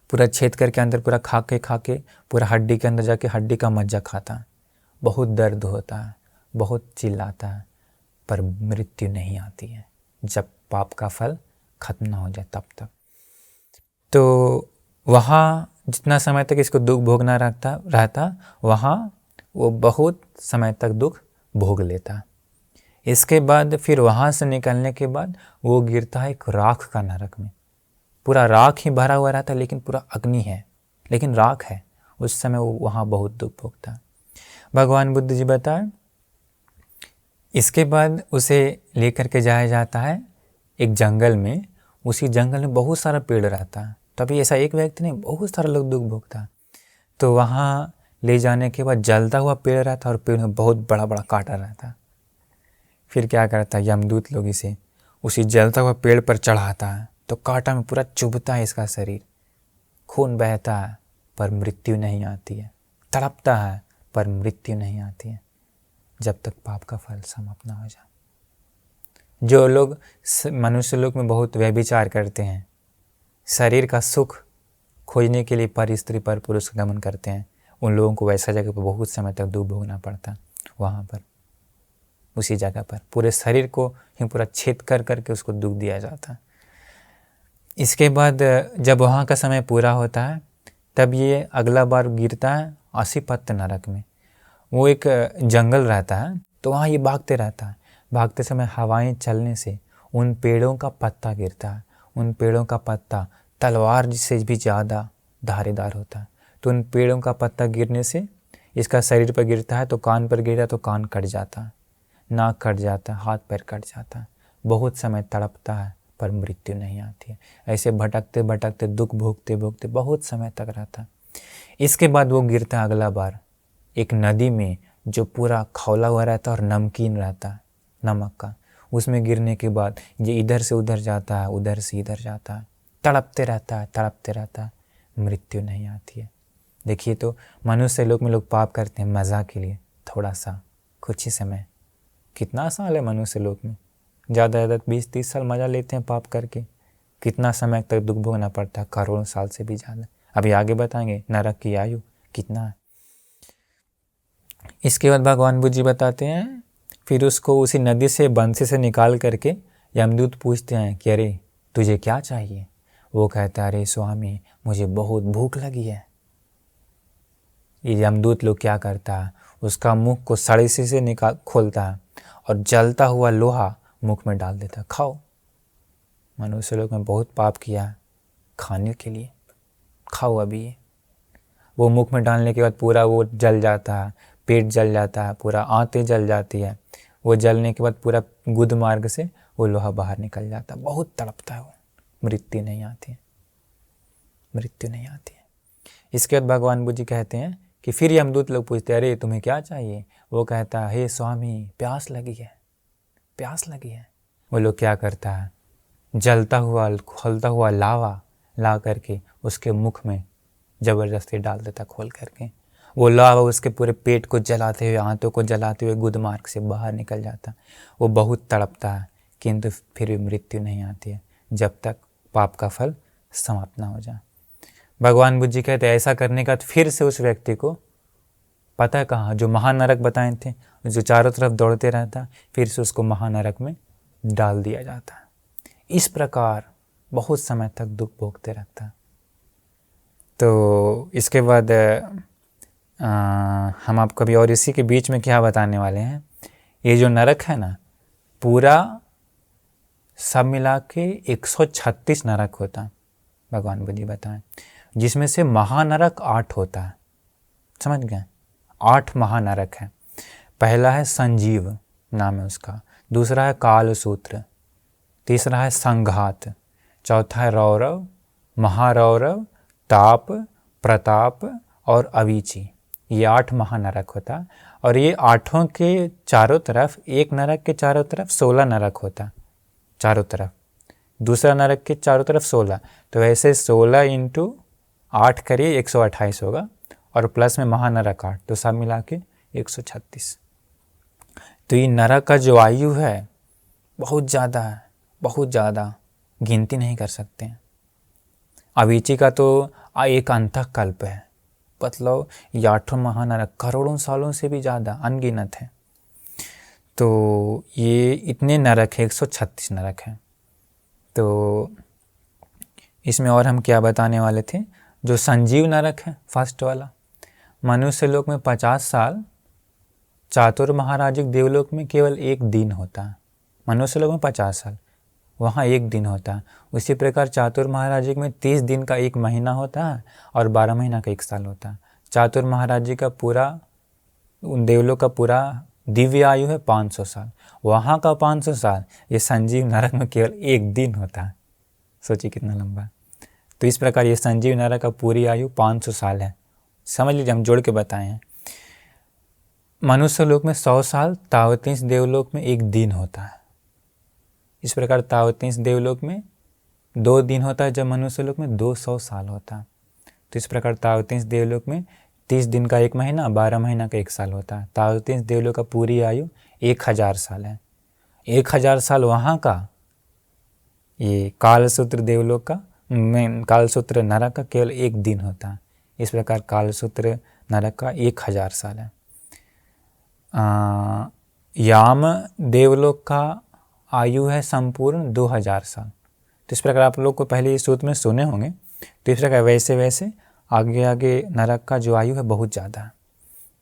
पूरा छेद करके अंदर पूरा खा के पूरा हड्डी के अंदर जाके हड्डी का मज्जा खाता है। बहुत दर्द होता है, बहुत चिल्लाता है, पर मृत्यु नहीं आती है जब पाप का फल खत्म ना हो जाए तब तक। तो वहाँ जितना समय तक इसको दुख भोगना रहता वहाँ वो बहुत समय तक दुख भोग लेता। इसके बाद फिर वहाँ से निकलने के बाद वो गिरता है एक राख का नरक में। पूरा राख ही भरा हुआ रहता है, लेकिन पूरा अग्नि है, लेकिन राख है। उस समय वो वहाँ बहुत दुख भोगता है। भगवान बुद्ध जी बताए, इसके बाद उसे लेकर के जाया जाता है एक जंगल में। उसी जंगल में बहुत सारा पेड़ रहता है। तभी ऐसा एक व्यक्ति नहीं, बहुत सारा लोग दुख भोगता है। तो वहाँ ले जाने के बाद जलता हुआ पेड़ रहता है और पेड़ में बहुत बड़ा बड़ा कांटा रहता है। फिर क्या करता है, यमदूत लोग इसे उसी जलता हुआ पेड़ पर चढ़ाता है, तो कांटा में पूरा चुभता है इसका शरीर, खून बहता है पर मृत्यु नहीं आती है, तड़पता है पर मृत्यु नहीं आती है जब तक पाप का फल समाप्त ना हो जाए। जो लोग मनुष्य लोक में बहुत व्यभिचार करते हैं, शरीर का सुख खोजने के लिए पर स्त्री पर पुरुष का गमन करते हैं, उन लोगों को वैसा जगह पर बहुत समय तक दुख भोगना पड़ता है। वहाँ पर उसी जगह पर पूरे शरीर को ही पूरा छेद कर करके उसको दुख दिया जाता है। इसके बाद जब वहाँ का समय पूरा होता है तब ये अगला बार गिरता है असीपत्त नरक में। वो एक जंगल रहता है, तो वहाँ ये भागते रहता है। भागते समय हवाएं चलने से उन पेड़ों का पत्ता गिरता है। उन पेड़ों का पत्ता तलवार से भी ज़्यादा धारीदार होता है। तो उन पेड़ों का पत्ता गिरने से इसका शरीर पर गिरता है, तो कान पर गिरा तो कान कट जाता है, नाक कट जाता है, हाथ पैर कट जाता है। बहुत समय तड़पता है पर मृत्यु नहीं आती है। ऐसे भटकते भटकते दुख भोगते भोगते बहुत समय तक रहता है। इसके बाद वो गिरता है अगला बार एक नदी में जो पूरा खौला हुआ रहता है और नमकीन रहता है, नमक का। उसमें गिरने के बाद ये इधर से उधर जाता है, उधर से इधर जाता है, तड़पते रहता है, तड़पते रहता है, मृत्यु नहीं आती है। देखिए, तो मनुष्य लोग में लोग पाप करते हैं मज़ा के लिए, थोड़ा सा कुछ ही समय। कितना साल है मनुष्य लोग में, ज़्यादा ज़्यादा 20-30 साल मज़ा लेते हैं पाप करके। कितना समय तक दुख भोगना पड़ता है, करोड़ों साल से भी ज़्यादा। अभी आगे बताएंगे नरक की आयु कितना है। इसके बाद भगवान बुद्ध जी बताते हैं, फिर उसको उसी नदी से बंसी से निकाल करके यमदूत पूछते हैं कि अरे तुझे क्या चाहिए। वो कहता है, अरे स्वामी मुझे बहुत भूख लगी है। ये यमदूत लोग क्या करता है, उसका मुख को सड़ी से खोलता है और जलता हुआ लोहा मुख में डाल देता है, खाओ। मनुष्य लोग में बहुत पाप किया है खाने के लिए, खाओ अभी ये। वो मुख में डालने के बाद पूरा वो जल जाता है, पेट जल जाता है, पूरा आंतें जल जाती है। वो जलने के बाद पूरा गुद मार्ग से वो लोहा बाहर निकल जाता है। बहुत तड़पता है वो, मृत्यु नहीं आती है, मृत्यु नहीं आती है। इसके बाद भगवान बुद्ध जी कहते हैं कि फिर यमदूत लोग पूछते हैं, अरे तुम्हें क्या चाहिए। वो कहता है, हे स्वामी प्यास लगी है, प्यास लगी है। वो लोग क्या करता है, जलता हुआ खोलता हुआ लावा ला करके उसके मुख में ज़बरदस्ती डाल देता खोल करके। वो लावा उसके पूरे पेट को जलाते हुए, आंतों को जलाते हुए गुद मार्ग से बाहर निकल जाता। वो बहुत तड़पता है, किंतु फिर भी मृत्यु नहीं आती है जब तक पाप का फल समाप्त ना हो जाए। भगवान बुद्ध जी कहते हैं, ऐसा करने का फिर से उस व्यक्ति को पता है कहाँ, जो महानरक बताए थे, जो चारों तरफ दौड़ते रहता, फिर से उसको महानरक में डाल दिया जाता है। इस प्रकार बहुत समय तक दुख भोगते रहता है। तो इसके बाद हम आपको अभी और इसी के बीच में क्या बताने वाले हैं, ये जो नरक है ना, पूरा सब मिला के 136 नरक होता है भगवान बुद्ध जी बताएं, जिसमें से महानरक 8 होता है। समझ गए, 8 महानरक है। पहला है संजीव नाम है उसका, दूसरा है काल सूत्र, तीसरा है संघात, चौथा है रौरव, महारौरव, ताप, प्रताप और अवीची। ये 8 महानरक होता है और ये 8 के चारों तरफ, एक नरक के चारों तरफ 16 नरक होता चारों तरफ, दूसरा नरक के चारों तरफ 16, तो ऐसे 16 इंटू 8 करिए 128 होगा और प्लस में महानरक 8, तो सब मिला के 136। तो ये नरक का जो आयु है बहुत ज़्यादा है, बहुत ज़्यादा, गिनती नहीं कर सकते हैं। अवीची का तो एक अंतःकल्प है, मतलब ये 8 महानरक करोड़ों सालों से भी ज़्यादा अनगिनत है। तो ये इतने नरक है, 136 नरक हैं। तो इसमें और हम क्या बताने वाले थे, जो संजीव नरक है फर्स्ट वाला, मनुष्य लोक में 50 साल, चातुर महाराजिक देवलोक में केवल 1 दिन होता है। मनुष्य लोक में 50 साल, वहाँ 1 दिन होता है। उसी प्रकार चातुर महाराजिक में 30 दिन का 1 महीना होता है और 12 महीना का 1 साल होता है। चातुर महाराजी का पूरा, उन देवलोक का पूरा दिव्य आयु है 500 साल, वहाँ का 500 साल, ये संजीव नरक में केवल 1 दिन होता है। सोचिए कितना लंबा। तो इस प्रकार ये संजीव नरक का पूरी आयु 500 साल है। समझ लीजिए, हम जोड़ के बताए हैं। मनुष्य लोक में 100 साल, तावतींस देवलोक में 1 दिन होता है। इस प्रकार तावतींस देवलोक में 2 दिन होता है, जब मनुष्य लोक में 200 साल होता है। तो इस प्रकार तावतींस देवलोक में 30 दिन का 1 महीना, 12 महीना का 1 साल होता है। तावतींस देवलोक का पूरी आयु 1000 साल है। 1000 साल वहाँ का, ये कालसूत्र देवलोक का, कालसूत्र नरक का केवल 1 दिन होता है। इस प्रकार कालसूत्र नरक का 1000 साल है। याम देवलोक का आयु है संपूर्ण 2000 साल। तो इस प्रकार आप लोग को पहले इस सूत्र में सुने होंगे। तो इस प्रकार वैसे वैसे आगे आगे नरक का जो आयु है बहुत ज़्यादा है।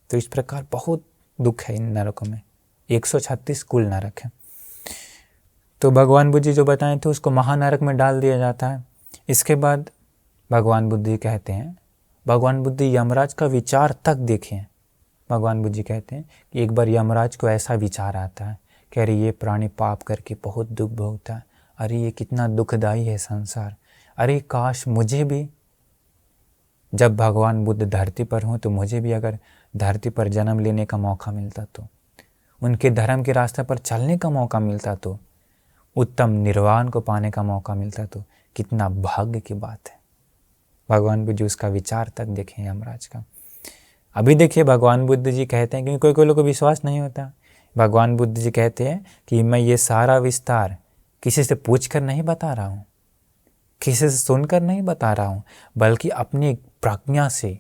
तो इस प्रकार बहुत दुख है इन नरकों में, 136 कुल नरक है। तो भगवान बुद्ध जी जो बताए थे उसको महानरक में डाल दिया जाता है। इसके बाद भगवान बुद्ध जी कहते हैं, भगवान बुद्ध यमराज का विचार तक देखें। भगवान बुद्ध जी कहते हैं कि एक बार यमराज को ऐसा विचार आता है कि अरे ये प्राणी पाप करके बहुत दुख भोगता है, अरे ये कितना दुखदाई है संसार, अरे काश मुझे भी, जब भगवान बुद्ध धरती पर हों तो मुझे भी अगर धरती पर जन्म लेने का मौका मिलता, तो उनके धर्म के रास्ते पर चलने का मौका मिलता, तो उत्तम निर्वाण को पाने का मौका मिलता, तो कितना भाग्य की बात है। भगवान बुद्ध जी उसका विचार तक देखें यमराज का। अभी देखिए भगवान बुद्ध जी कहते हैं, क्योंकि कोई कोई लोग को विश्वास नहीं होता, भगवान बुद्ध जी कहते हैं कि मैं ये सारा विस्तार किसी से पूछ कर नहीं बता रहा हूँ, किसी से सुनकर नहीं बता रहा हूँ, बल्कि अपनी प्रज्ञा से,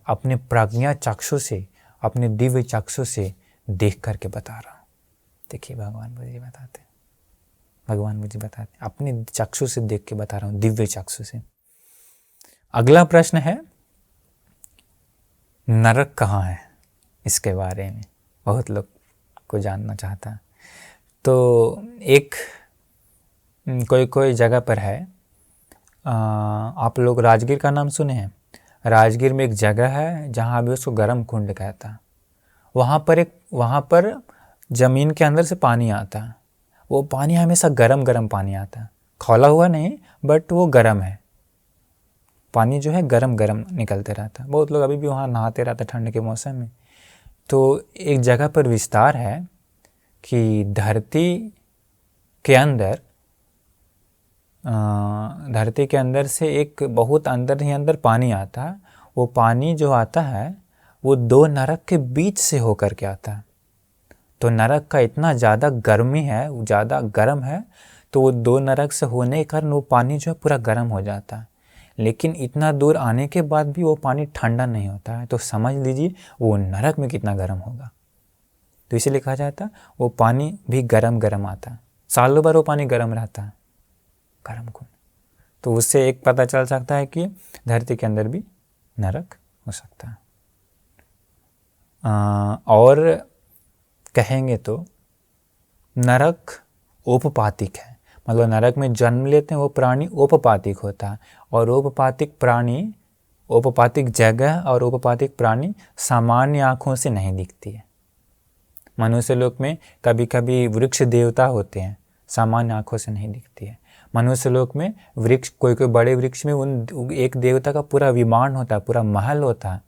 अपने प्रज्ञा चक्षु से, अपने दिव्य चक्षु से देख करके बता रहा हूँ। देखिए भगवान बुद्ध जी बताते हैं, भगवान बुद्ध जी बताते हैं अपने चक्षु से देख के बता रहा हूँ, दिव्य चक्षु से। अगला प्रश्न है नरक कहाँ है, इसके बारे में बहुत लोग को जानना चाहता है। तो एक कोई जगह पर है, आप लोग राजगीर का नाम सुने हैं? राजगीर में एक जगह है जहाँ अभी उसको गर्म कुंड कहता है। वहाँ पर ज़मीन के अंदर से पानी आता है। वो पानी हमेशा गरम गरम पानी आता है, खौला हुआ नहीं, बट वो गरम है। पानी जो है गरम गरम निकलते रहता है। बहुत लोग अभी भी वहाँ नहाते रहते हैं ठंड के मौसम में। तो एक जगह पर विस्तार है कि धरती के अंदर से एक बहुत अंदर ही अंदर पानी आता है। वो पानी जो आता है वो 2 नरक के बीच से होकर के आता है। तो नरक का इतना ज़्यादा गर्मी है, ज़्यादा गर्म है, तो वो 2 नरक से होने के कारण वो पानी जो है पूरा गर्म हो जाता है। लेकिन इतना दूर आने के बाद भी वो पानी ठंडा नहीं होता है। तो समझ लीजिए वो नरक में कितना गर्म होगा। तो इसीलिए कहा जाता है वो पानी भी गरम गरम आता है, सालों भर वो पानी गरम रहता है, गरम कुंड। तो उससे एक पता चल सकता है कि धरती के अंदर भी नरक हो सकता है। और कहेंगे तो नरक औपपातिक है, मतलब नरक में जन्म लेते हैं वो प्राणी औपपातिक होता है। और औपपातिक प्राणी, औपपातिक जगह और औपपातिक प्राणी सामान्य आँखों से नहीं दिखती है। मनुष्य लोक में कभी कभी वृक्ष देवता होते हैं सामान्य आंखों से नहीं दिखती है। मनुष्य लोक में वृक्ष, कोई कोई बड़े वृक्ष में उन एक देवता का पूरा विमान होता है, पूरा महल होता है,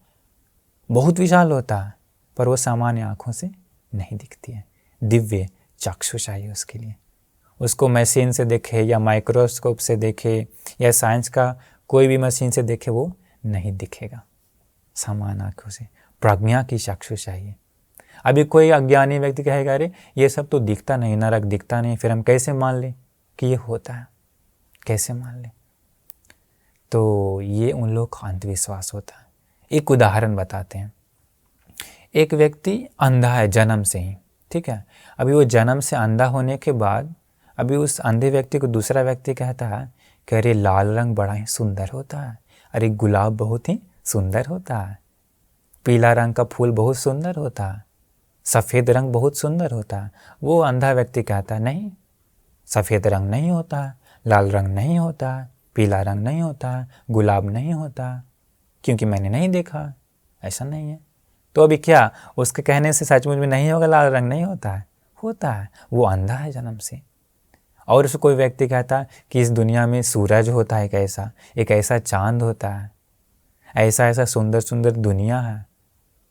बहुत विशाल होता है, पर वो सामान्य आंखों से नहीं दिखती है। दिव्य चक्षु चाहिए उसके लिए। उसको मशीन से देखे या माइक्रोस्कोप से देखे या साइंस का कोई भी मशीन से देखे, वो नहीं दिखेगा सामान्य आंखों से। प्रज्ञा की चक्षु चाहिए। अभी कोई अज्ञानी व्यक्ति कहेगा अरे ये सब तो दिखता नहीं, नरक दिखता नहीं, फिर हम कैसे मान लें कि ये होता है, कैसे मान लें? तो ये उन लोग का अंधविश्वास होता है। एक उदाहरण बताते हैं। एक व्यक्ति अंधा है जन्म से ही, ठीक है। अभी वो जन्म से अंधा होने के बाद अभी उस अंधे व्यक्ति को दूसरा व्यक्ति कहता है कि अरे लाल रंग बड़ा ही सुंदर होता है, अरे गुलाब बहुत ही सुंदर होता है, पीला रंग का फूल बहुत सुंदर होता है, सफ़ेद रंग बहुत सुंदर होता है। वो अंधा व्यक्ति कहता है नहीं, सफ़ेद रंग नहीं होता है, लाल रंग नहीं होता है, पीला रंग नहीं होता है, गुलाब नहीं होता है, क्योंकि मैंने नहीं देखा, ऐसा नहीं है। तो अभी क्या उसके कहने से सचमुच में नहीं होगा लाल रंग नहीं होता है? होता है। वो अंधा है जन्म से। और उसको कोई व्यक्ति कहता है कि इस दुनिया में सूरज होता है, एक ऐसा चांद होता है, ऐसा ऐसा सुंदर सुंदर दुनिया है,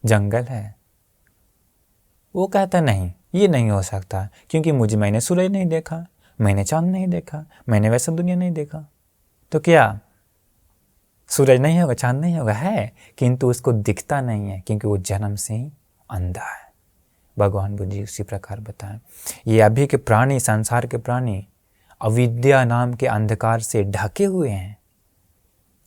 जंगल है। वो कहता नहीं, ये नहीं हो सकता, क्योंकि मैंने सूरज नहीं देखा, मैंने चांद नहीं देखा, मैंने वैसा दुनिया नहीं देखा। तो क्या सूरज नहीं होगा, चांद नहीं होगा? है, किंतु उसको दिखता नहीं है, क्योंकि वो जन्म से ही अंधा है। भगवान बुद्ध जी उसी प्रकार बताएं। ये अभी के प्राणी, संसार के प्राणी अविद्या नाम के अंधकार से ढके हुए हैं,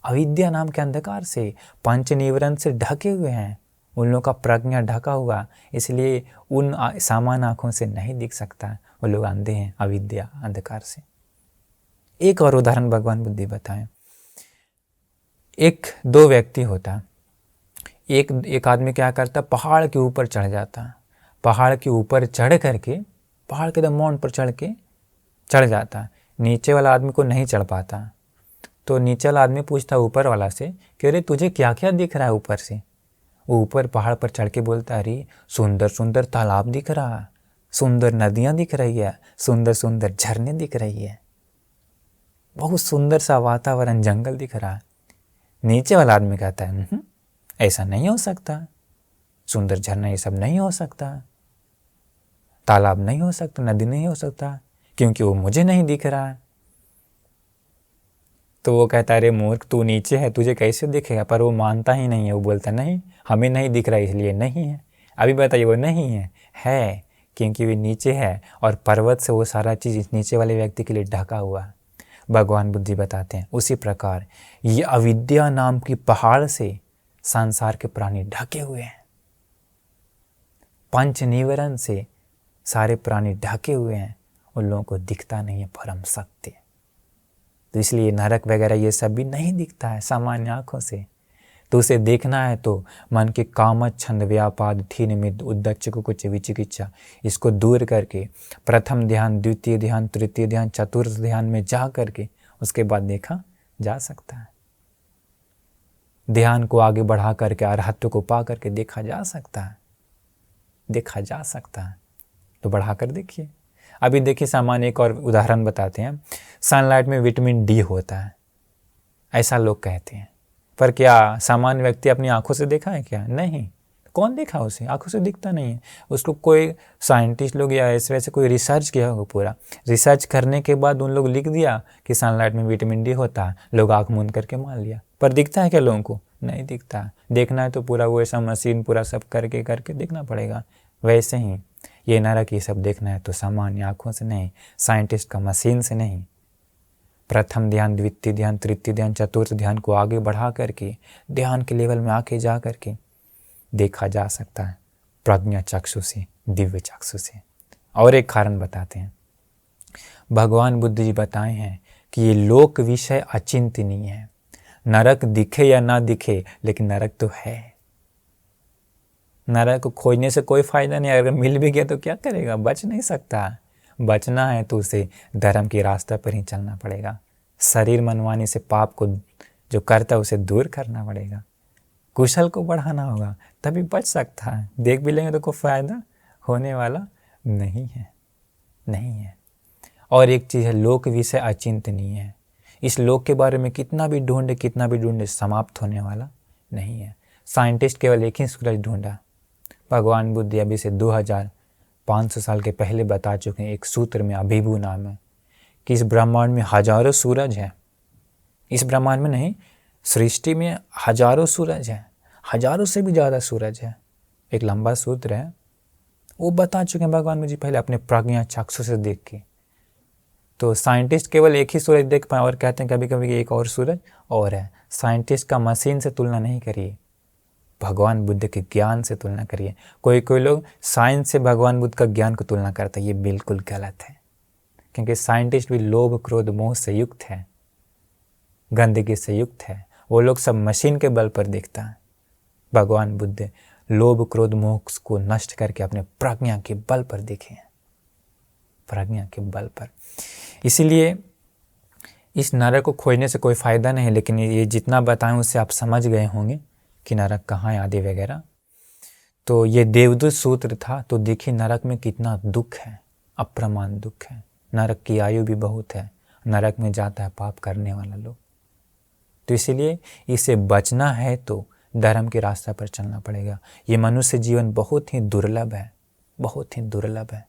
अविद्या नाम के अंधकार से, पंच निवरण से ढके हुए हैं। उन लोगों का प्रज्ञा ढका हुआ, इसलिए उन सामान्य आँखों से नहीं दिख सकता। वो लोग अंधे हैं अविद्या अंधकार से। एक और उदाहरण भगवान बुद्ध बताएं। एक दो व्यक्ति होता, एक आदमी क्या करता, पहाड़ के ऊपर चढ़ जाता, पहाड़ के ऊपर चढ़ करके, पहाड़ के एकदम माउंट पर चढ़ जाता, नीचे वाला आदमी को नहीं चढ़ पाता। तो नीचे वाला आदमी पूछता ऊपर वाला से कि अरे तुझे क्या क्या दिख रहा है ऊपर से? वो ऊपर पहाड़ पर चढ़ के बोलता, अरे सुंदर सुंदर तालाब दिख रहा है, सुंदर नदियाँ दिख रही है, सुंदर सुंदर झरने दिख रही है, बहुत सुंदर सा वातावरण, जंगल दिख रहा है। नीचे वाला आदमी कहता है ऐसा नहीं हो सकता, सुंदर झरना ये सब नहीं हो सकता, तालाब नहीं हो सकता, नदी नहीं हो सकता, क्योंकि वो मुझे नहीं दिख रहा है। तो वो कहता है अरे मूर्ख, तू नीचे है, तुझे कैसे दिखेगा? पर वो मानता ही नहीं है। वो बोलता नहीं, हमें नहीं दिख रहा इसलिए नहीं है। अभी बताइए, वो नहीं है क्योंकि वो नीचे है, और पर्वत से वो सारा चीज़ इस नीचे वाले व्यक्ति के लिए ढका हुआ है। भगवान बुद्ध जी बताते हैं उसी प्रकार ये अविद्या नाम की पहाड़ से संसार के प्राणी ढके हुए हैं, पंच निवरण से सारे प्राणी ढके हुए हैं, उन लोगों को दिखता नहीं है परम सत्य। तो इसलिए नरक वगैरह ये सब भी नहीं दिखता है सामान्य आँखों से। तो उसे देखना है तो मन के काम छंद व्यापाद थीन मिद उद्दच्च कुकुच विचिकिच्छा, इसको दूर करके प्रथम ध्यान, द्वितीय ध्यान, तृतीय ध्यान, चतुर्थ ध्यान में जा करके उसके बाद देखा जा सकता है। ध्यान को आगे बढ़ा करके अरहत्व को पा करके देखा जा सकता है, देखा जा सकता है। तो बढ़ा कर देखिए। अभी देखिए सामान्य एक और उदाहरण बताते हैं। सनलाइट में विटामिन डी होता है, ऐसा लोग कहते हैं, पर क्या सामान्य व्यक्ति अपनी आंखों से देखा है क्या? नहीं। कौन देखा उसे? आंखों से दिखता नहीं है। उसको कोई साइंटिस्ट लोग या ऐसे वैसे कोई रिसर्च किया होगा, पूरा रिसर्च करने के बाद उन लोग लिख दिया कि सनलाइट में विटामिन डी होता है, लोग आँख मूंद करके मान लिया। पर दिखता है क्या लोगों को? नहीं दिखता। देखना है तो पूरा वो ऐसा मशीन पूरा सब करके देखना पड़ेगा। वैसे ही ये नरक ये सब देखना है तो सामान्य आँखों से नहीं, साइंटिस्ट का मशीन से नहीं, प्रथम ध्यान, द्वितीय ध्यान, तृतीय ध्यान, चतुर्थ ध्यान को आगे बढ़ा करके ध्यान के लेवल में आके जा करके देखा जा सकता है प्रज्ञा चक्षु से, दिव्य चक्षु से। और एक कारण बताते हैं। भगवान बुद्ध जी बताए हैं कि ये लोक विषय अचिंतनीय है। नरक दिखे या ना दिखे, लेकिन नरक तो है। नरक को खोजने से कोई फायदा नहीं। अगर मिल भी गया तो क्या करेगा? बच नहीं सकता। बचना है तो उसे धर्म के रास्ते पर ही चलना पड़ेगा। शरीर मनवाने से पाप को जो करता है उसे दूर करना पड़ेगा, कुशल को बढ़ाना होगा, तभी बच सकता है। देख भी लेंगे तो कोई फायदा होने वाला नहीं है। और एक चीज़ है, लोक विषय अचिंतनीय है। इस लोक के बारे में कितना भी ढूंढे समाप्त होने वाला नहीं है। साइंटिस्ट केवल एक ही सूरज ढूंढा। भगवान बुद्ध अभी से 2500 साल के पहले बता चुके हैं, एक सूत्र में अभिभू नाम है, कि इस ब्रह्मांड में हजारों सूरज हैं। इस ब्रह्मांड में नहीं, सृष्टि में हजारों सूरज हैं, हजारों से भी ज़्यादा सूरज है। एक लंबा सूत्र है, वो बता चुके हैं भगवान जी पहले अपने प्रज्ञा चक्षु से देख के। तो साइंटिस्ट केवल एक ही सूरज देख पाए और कहते हैं कभी कभी एक और सूरज और है। साइंटिस्ट का मशीन से तुलना नहीं करिए, भगवान बुद्ध के ज्ञान से तुलना करिए। कोई लोग साइंस से भगवान बुद्ध का ज्ञान को तुलना करता है, ये बिल्कुल गलत है। क्योंकि साइंटिस्ट भी लोभ क्रोध मोह से युक्त है, गंदगी से युक्त है। वो लोग सब मशीन के बल पर देखता है। भगवान बुद्ध लोभ क्रोध मोह को नष्ट करके अपने प्रज्ञा के बल पर देखे हैं, प्रज्ञा के बल पर। इसीलिए इस नरक को खोजने से कोई फ़ायदा नहीं, लेकिन ये जितना बताएं उससे आप समझ गए होंगे कि नरक कहाँ है आदि वगैरह। तो ये देवदूत सूत्र था। तो देखिए नरक में कितना दुख है, अप्रमाण दुख है। नरक की आयु भी बहुत है, नरक में जाता है पाप करने वाला लोग। तो इसीलिए इसे बचना है तो धर्म के रास्ते पर चलना पड़ेगा। ये मनुष्य जीवन बहुत ही दुर्लभ है, बहुत ही दुर्लभ है।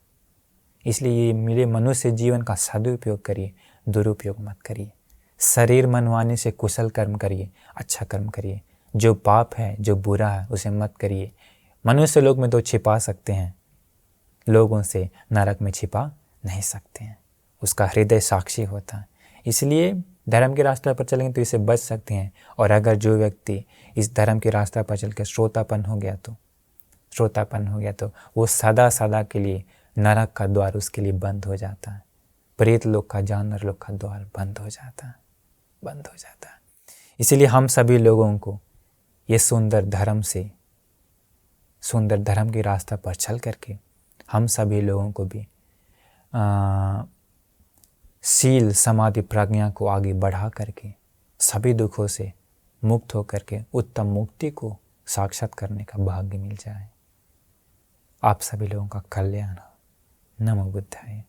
इसलिए ये मिले मनुष्य जीवन का सदुपयोग करिए, दुरुपयोग मत करिए। शरीर मनवाने से कुशल कर्म करिए, अच्छा कर्म करिए। जो पाप है, जो बुरा है, उसे मत करिए। मनुष्य लोग में तो छिपा सकते हैं, लोगों से नरक में छिपा नहीं सकते हैं। उसका हृदय साक्षी होता है। इसलिए धर्म के रास्ते पर चलेंगे तो इसे बच सकते हैं। और अगर जो व्यक्ति इस धर्म के रास्ते पर चल के श्रोतापन हो गया तो वो सदा सदा के लिए नरक का द्वार उसके लिए बंद हो जाता है। प्रेत लोग का, जानवर लोग का द्वार बंद हो जाता है। इसीलिए हम सभी लोगों को ये सुंदर धर्म के रास्ता पर चल करके हम सभी लोगों को भी शील समाधि प्रज्ञा को आगे बढ़ा करके सभी दुखों से मुक्त होकर के उत्तम मुक्ति को साक्षात करने का भाग्य मिल जाए। आप सभी लोगों का कल्याण हो। नमो बुद्धाय।